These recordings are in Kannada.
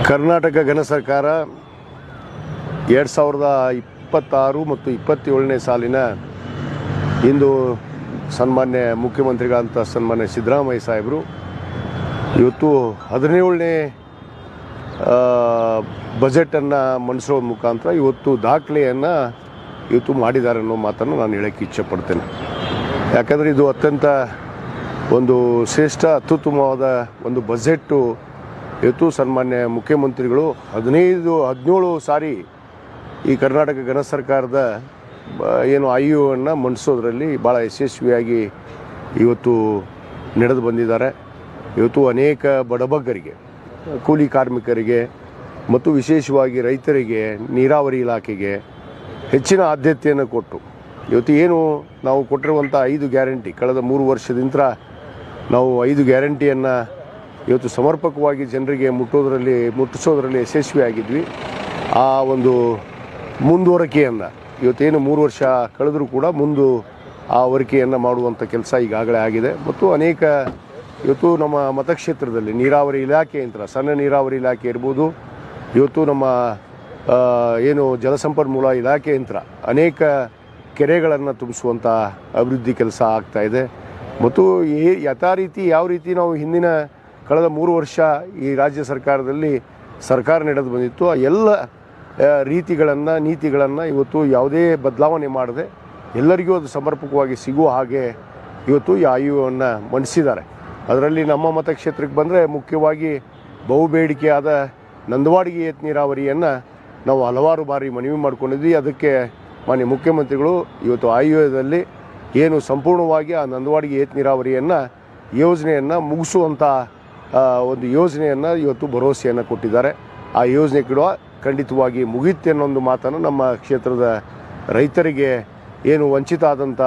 ಕರ್ನಾಟಕ ಘನ ಸರ್ಕಾರ 2026 ಮತ್ತು 27ನೇ ಸಾಲಿನ ಇಂದು ಸನ್ಮಾನ್ಯ ಮುಖ್ಯಮಂತ್ರಿಗಳಂತ ಸನ್ಮಾನ್ಯ ಸಿದ್ದರಾಮಯ್ಯ ಸಾಹೇಬರು ಇವತ್ತು 17ನೇ ಬಜೆಟನ್ನು ಮಂಡಿಸೋ ಮುಖಾಂತರ ಇವತ್ತು ದಾಖಲೆಯನ್ನು ಇವತ್ತು ಮಾಡಿದ್ದಾರೆ ಅನ್ನೋ ಮಾತನ್ನು ನಾನು ಹೇಳೋಕ್ಕೆ ಇಚ್ಛೆಪಡ್ತೇನೆ. ಯಾಕಂದರೆ ಇದು ಅತ್ಯಂತ ಒಂದು ಶ್ರೇಷ್ಠ ಅತ್ಯುತ್ತಮವಾದ ಒಂದು ಬಜೆಟ್ಟು. ಇವತ್ತು ಸನ್ಮಾನ್ಯ ಮುಖ್ಯಮಂತ್ರಿಗಳು 17 ಸಾರಿ ಈ ಕರ್ನಾಟಕ ಘನ ಸರ್ಕಾರದ ಏನು IUವನ್ನು ಮಂಡಿಸೋದ್ರಲ್ಲಿ ಭಾಳ ಯಶಸ್ವಿಯಾಗಿ ಇವತ್ತು ನಡೆದು ಬಂದಿದ್ದಾರೆ. ಇವತ್ತು ಅನೇಕ ಬಡಬಗ್ಗರಿಗೆ, ಕೂಲಿ ಕಾರ್ಮಿಕರಿಗೆ ಮತ್ತು ವಿಶೇಷವಾಗಿ ರೈತರಿಗೆ, ನೀರಾವರಿ ಇಲಾಖೆಗೆ ಹೆಚ್ಚಿನ ಆದ್ಯತೆಯನ್ನು ಕೊಟ್ಟು ಇವತ್ತು ಏನು ನಾವು ಕೊಟ್ಟಿರುವಂಥ 5 ಗ್ಯಾರಂಟಿ, ಕಳೆದ 3 ವರ್ಷದಿಂದ ನಾವು 5 ಗ್ಯಾರಂಟಿಯನ್ನು ಇವತ್ತು ಸಮರ್ಪಕವಾಗಿ ಜನರಿಗೆ ಮುಟ್ಟಿಸೋದ್ರಲ್ಲಿ ಯಶಸ್ವಿಯಾಗಿದ್ವಿ. ಆ ಒಂದು ಮುಂದುವರಿಕೆಯನ್ನು ಇವತ್ತೇನು 3 ವರ್ಷ ಕಳೆದರೂ ಕೂಡ ಆ ವರಿಕೆಯನ್ನು ಮಾಡುವಂಥ ಕೆಲಸ ಈಗಾಗಲೇ ಆಗಿದೆ. ಮತ್ತು ಅನೇಕ ಇವತ್ತು ನಮ್ಮ ಮತಕ್ಷೇತ್ರದಲ್ಲಿ ನೀರಾವರಿ ಇಲಾಖೆ ಯಂತ್ರ, ಸಣ್ಣ ನೀರಾವರಿ ಇಲಾಖೆ ಇರ್ಬೋದು, ಇವತ್ತು ನಮ್ಮ ಏನು ಜಲಸಂಪನ್ಮೂಲ ಇಲಾಖೆ ಯಂತ್ರ ಅನೇಕ ಕೆರೆಗಳನ್ನು ತುಂಬಿಸುವಂಥ ಅಭಿವೃದ್ಧಿ ಕೆಲಸ ಆಗ್ತಾಯಿದೆ. ಮತ್ತು ಯಾವ ರೀತಿ ನಾವು ಹಿಂದಿನ ಕಳೆದ 3 ವರ್ಷ ಈ ರಾಜ್ಯ ಸರ್ಕಾರದಲ್ಲಿ ಸರ್ಕಾರ ನಡೆದು ಬಂದಿತ್ತು, ಆ ಎಲ್ಲ ನೀತಿಗಳನ್ನು ಇವತ್ತು ಯಾವುದೇ ಬದಲಾವಣೆ ಮಾಡದೆ ಎಲ್ಲರಿಗೂ ಅದು ಸಮರ್ಪಕವಾಗಿ ಸಿಗುವ ಹಾಗೆ ಇವತ್ತು ಈ IUವನ್ನು ಮಂಡಿಸಿದ್ದಾರೆ. ಅದರಲ್ಲಿ ನಮ್ಮ ಮತಕ್ಷೇತ್ರಕ್ಕೆ ಬಂದರೆ ಮುಖ್ಯವಾಗಿ ಬಹುಬೇಡಿಕೆಯಾದ ನಂದವಾಡಿಗೆ ಏತ ನೀರಾವರಿಯನ್ನು ನಾವು ಹಲವಾರು ಬಾರಿ ಮನವಿ ಮಾಡಿಕೊಂಡಿದ್ವಿ. ಅದಕ್ಕೆ ಮಾನ್ಯ ಮುಖ್ಯಮಂತ್ರಿಗಳು ಇವತ್ತು IUದಲ್ಲಿ ಏನು ಸಂಪೂರ್ಣವಾಗಿ ಆ ನಂದವಾಡಿಗೆ ಏತ ನೀರಾವರಿಯನ್ನು ಯೋಜನೆಯನ್ನು ಮುಗಿಸುವಂಥ ಒಂದು ಯೋಜನೆಯನ್ನು ಇವತ್ತು ಭರವಸೆಯನ್ನು ಕೊಟ್ಟಿದ್ದಾರೆ. ಆ ಯೋಜನೆ ಕೂಡ ಖಂಡಿತವಾಗಿ ಮುಗಿಯುತ್ತೆ ಅನ್ನೊಂದು ಮಾತನ್ನು ನಮ್ಮ ಕ್ಷೇತ್ರದ ರೈತರಿಗೆ, ಏನು ವಂಚಿತ ಆದಂಥ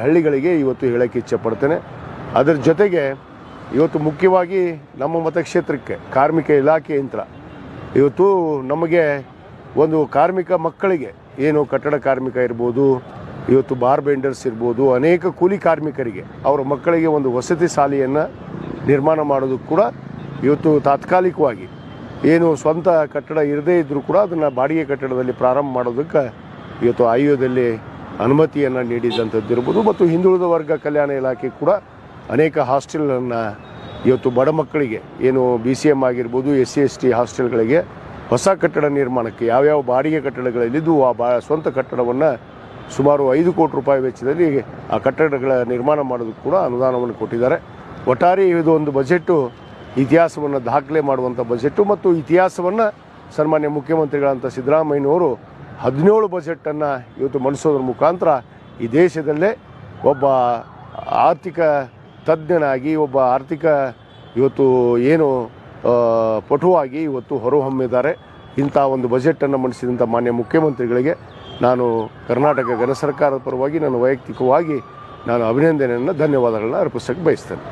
ಹಳ್ಳಿಗಳಿಗೆ ಇವತ್ತು ಹೇಳೋಕ್ಕೆ ಇಚ್ಛೆಪಡ್ತೇನೆ. ಅದರ ಜೊತೆಗೆ ಇವತ್ತು ಮುಖ್ಯವಾಗಿ ನಮ್ಮ ಮತಕ್ಷೇತ್ರಕ್ಕೆ ಕಾರ್ಮಿಕ ಇಲಾಖೆ ಯಂತ್ರ ಇವತ್ತು ನಮಗೆ ಒಂದು ಕಾರ್ಮಿಕ ಮಕ್ಕಳಿಗೆ, ಏನು ಕಟ್ಟಡ ಕಾರ್ಮಿಕ ಇರ್ಬೋದು, ಇವತ್ತು ಬಾರ್ ಬೆಂಡರ್ಸ್ ಇರ್ಬೋದು, ಅನೇಕ ಕೂಲಿ ಕಾರ್ಮಿಕರಿಗೆ ಅವರ ಮಕ್ಕಳಿಗೆ ಒಂದು ವಸತಿ ಶಾಲೆಯನ್ನು ನಿರ್ಮಾಣ ಮಾಡೋದಕ್ಕೆ ಕೂಡ ಇವತ್ತು ತಾತ್ಕಾಲಿಕವಾಗಿ ಏನು ಸ್ವಂತ ಕಟ್ಟಡ ಇರದೇ ಇದ್ದರೂ ಕೂಡ ಅದನ್ನು ಬಾಡಿಗೆ ಕಟ್ಟಡದಲ್ಲಿ ಪ್ರಾರಂಭ ಮಾಡೋದಕ್ಕೆ ಇವತ್ತು IUದಲ್ಲಿ ಅನುಮತಿಯನ್ನು ನೀಡಿದಂಥದ್ದು ಇರ್ಬೋದು. ಮತ್ತು ಹಿಂದುಳಿದ ವರ್ಗ ಕಲ್ಯಾಣ ಇಲಾಖೆ ಕೂಡ ಅನೇಕ ಹಾಸ್ಟೆಲನ್ನು ಇವತ್ತು ಬಡ ಮಕ್ಕಳಿಗೆ, ಏನು BCM ಆಗಿರ್ಬೋದು, SC ST ಹಾಸ್ಟೆಲ್ಗಳಿಗೆ ಹೊಸ ಕಟ್ಟಡ ನಿರ್ಮಾಣಕ್ಕೆ ಯಾವ್ಯಾವ ಬಾಡಿಗೆ ಕಟ್ಟಡಗಳಲ್ಲಿದ್ದು ಸ್ವಂತ ಕಟ್ಟಡವನ್ನು ಸುಮಾರು 5 ಕೋಟಿ ರೂಪಾಯಿ ವೆಚ್ಚದಲ್ಲಿ ಆ ಕಟ್ಟಡಗಳ ನಿರ್ಮಾಣ ಮಾಡೋದಕ್ಕೆ ಕೂಡ ಅನುದಾನವನ್ನು ಕೊಟ್ಟಿದ್ದಾರೆ. ಒಟ್ಟಾರೆ ಇದು ಒಂದು ಬಜೆಟ್ಟು ಇತಿಹಾಸವನ್ನು ದಾಖಲೆ ಮಾಡುವಂಥ ಬಜೆಟ್ಟು. ಮತ್ತು ಇತಿಹಾಸವನ್ನು ಸನ್ಮಾನ್ಯ ಮುಖ್ಯಮಂತ್ರಿಗಳಂತ ಸಿದ್ದರಾಮಯ್ಯನವರು 17 ಬಜೆಟನ್ನು ಇವತ್ತು ಮಂಡಿಸೋದ್ರ ಮುಖಾಂತರ ಈ ದೇಶದಲ್ಲೇ ಒಬ್ಬ ಆರ್ಥಿಕ ತಜ್ಞನಾಗಿ, ಒಬ್ಬ ಆರ್ಥಿಕ ಇವತ್ತು ಏನು ಪಟುವಾಗಿ ಇವತ್ತು ಹೊರಹೊಮ್ಮಿದ್ದಾರೆ. ಇಂಥ ಒಂದು ಬಜೆಟನ್ನು ಮಂಡಿಸಿದಂಥ ಮಾನ್ಯ ಮುಖ್ಯಮಂತ್ರಿಗಳಿಗೆ ನಾನು ಕರ್ನಾಟಕ ಘನ ಸರ್ಕಾರದ ಪರವಾಗಿ ನಾನು ವೈಯಕ್ತಿಕವಾಗಿ ನಾನು ಅಭಿನಂದನೆಯನ್ನು, ಧನ್ಯವಾದಗಳನ್ನ ಅರ್ಪಿಸೋಕ್ಕೆ ಬಯಸ್ತೇನೆ.